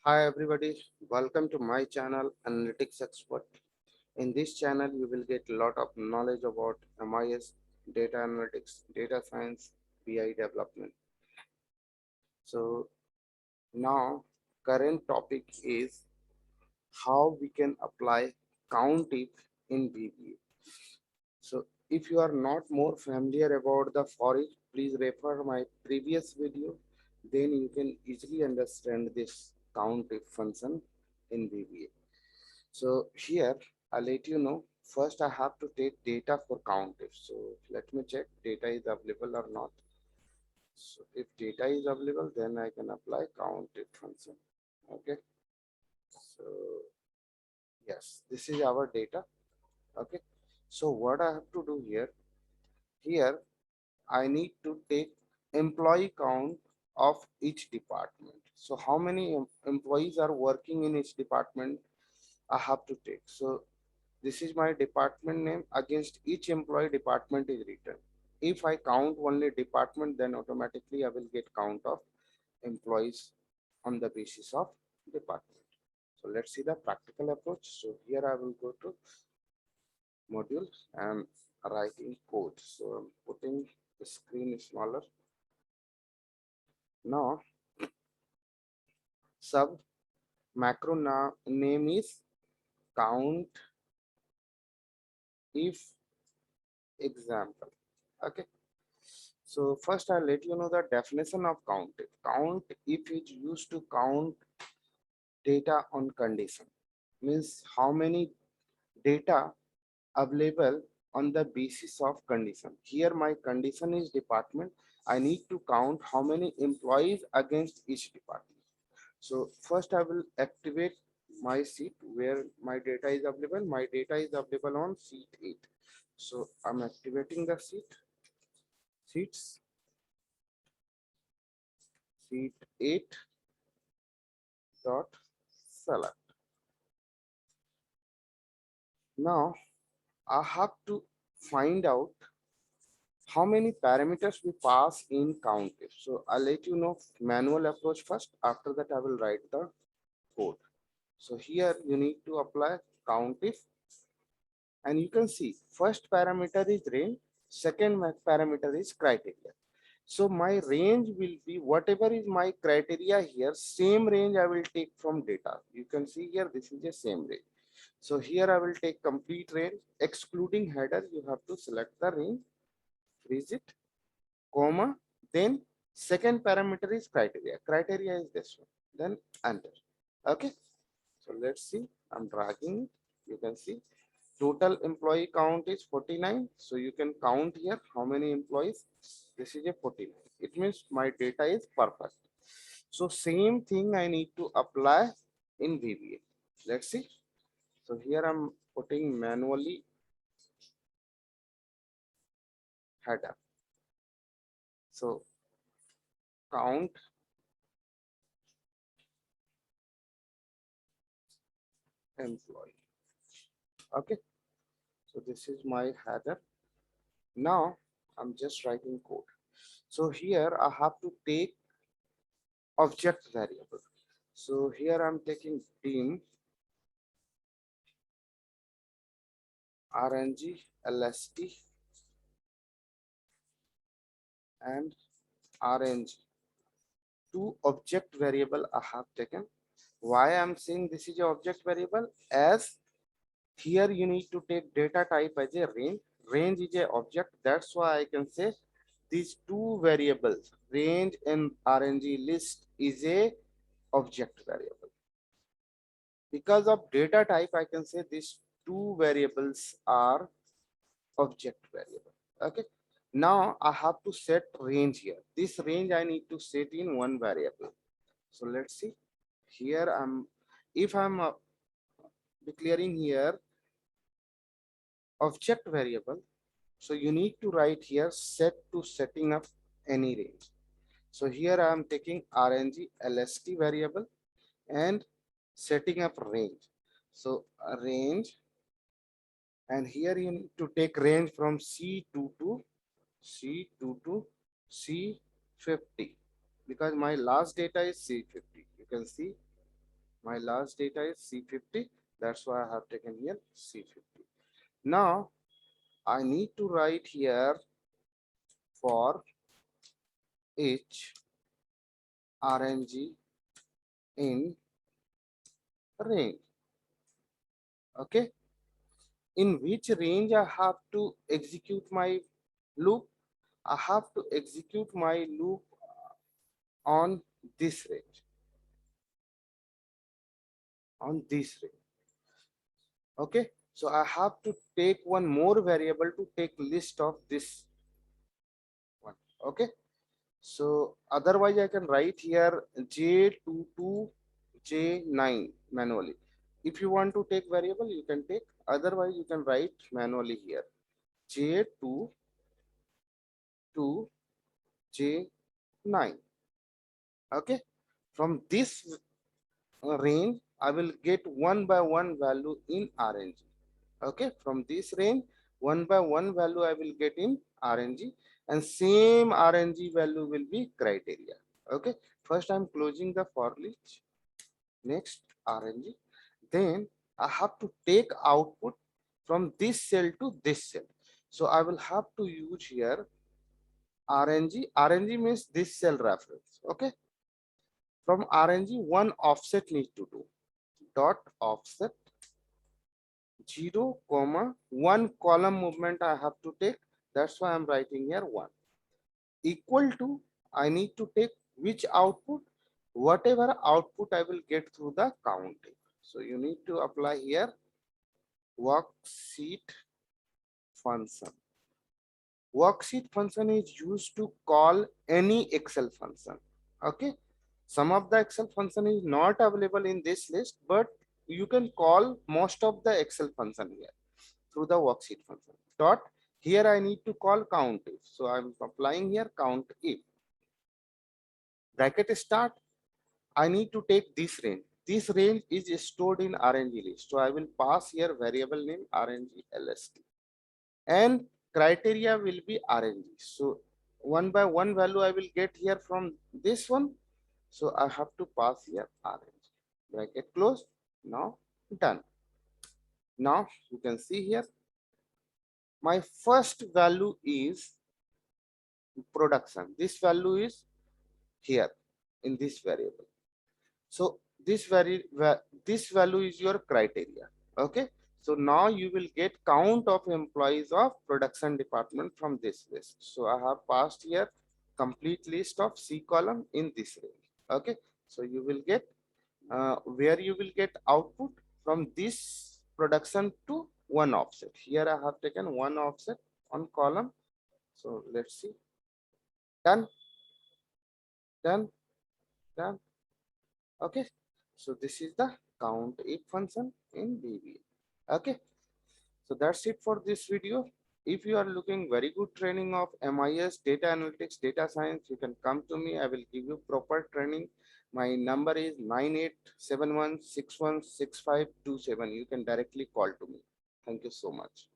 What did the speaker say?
Hi everybody, welcome to my channel Analytics Expert. In this channel you will get a lot of knowledge about MIS, data analytics, data science, BI development. So now current topic is how we can apply COUNTIF in VBA. So if you are not more familiar about the for each, please refer my previous video. Then you can easily understand this COUNTIF function in VBA. So here I'll let you know. First, I have to take data for COUNTIF. So let me check data is available or not. So if data is available, then I can apply COUNTIF function. Okay. So yes, this is our data. Okay. So what I have to do here? Here I need to take employee count of each department. So how many employees are working in each department? I have to take. So this is my department name. Against each employee, department is written. If I count only department, then automatically I will get count of employees on the basis of department. So let's see the practical approach. So here I will go to module and writing code. So I'm putting the screen smaller. Now sub macro name is count if example. Okay. So first I'll let you know the definition of count. Count if is used to count data on condition. Means how many data available on the basis of condition. Here my condition is department. I need to count how many employees against each department. So first I will activate my sheet where my data is available. My data is available on sheet 8. So I'm activating the sheets, sheet 8 dot select. Now I have to find out how many parameters we pass in COUNTIF. So I'll let you know manual approach first. After that, I will write the code. So here you need to apply COUNTIF, and you can see first parameter is range, second parameter is criteria. So my range will be whatever is my criteria here, same range I will take from data. You can see here, this is the same range. So here I will take complete range, excluding header. You have to select the range, freeze it, comma, then second parameter is criteria. Criteria is this one, then enter. Okay. So let's see. I'm dragging it. You can see total employee count is 49. So you can count here how many employees. This is a 49. It means my data is perfect. So same thing I need to apply in VBA. Let's see. So here I'm putting manually header. So count employee. Okay. So this is my header. Now I'm just writing code. So here I have to take object variable. So here I'm taking team rng lst and rng. Two object variable I have taken. Why I'm saying this is a object variable? As here you need to take data type as a range. Range is a object. That's why I can say these two variables, range and rng list, is a object variable. Because of data type, I can say these two variables are object variable. Okay. Now I have to set range here. This range I need to set in one variable. So let's see. Here if I'm declaring here object variable, so you need to write here set to setting up any range. So here I am taking rng lst variable and setting up range. So a range, and here you need to take range from C2 to C2 to C50 because my last data is C50. You can see My last data is C50. That's why I have taken here C50. Now I need to write here for each RNG in range. Okay, in which range I have to execute my loop? I have to execute my loop on this range, on this range. Okay, so I have to take one more variable to take list of this one. Okay, so otherwise I can write here J22 J9 manually. If you want to take variable, you can take, otherwise you can write manually here J2 to J9. Okay, from this range I will get one by one value in RNG. Okay, from this range one by one value I will get in RNG, and same RNG value will be criteria. Okay, first I'm closing the for each, next RNG, then I have to take output from this cell to this cell. So I will have to use here RNG means this cell reference. Okay, from RNG one offset need to do, dot offset 0, 1 column movement I have to take. That's why I'm writing here 1 equal to, I need to take which output, whatever output I will get through the counting. So you need to apply here worksheet function. Worksheet function is used to call any Excel function. Okay, some of the Excel function is not available in this list, but you can call most of the Excel function here through the worksheet function. Dot, here I need to call count if. So I'm applying here count if. Bracket start, I need to take this range. This range is stored in RNG list. So I will pass here variable name RNG LST. And criteria will be RNG. So one by one value I will get here from this one. So I have to pass here RNG. Bracket close. Now done. Now you can see here my first value is production. This value is here in this variable. So this value is your criteria. Okay, so now you will get count of employees of production department from this list. So I have passed here complete list of C column in this range. Okay, so you will get where you will get output from this production to one offset. Here I have taken one offset on column. So let's see. Done, done, done. Okay, so this is the count if function in VBA. Okay, so that's it for this video. If you are looking very good training of MIS, data analytics, data science, you can come to me. I will give you proper training. My number is 9871616527. You can directly call to me. Thank you so much.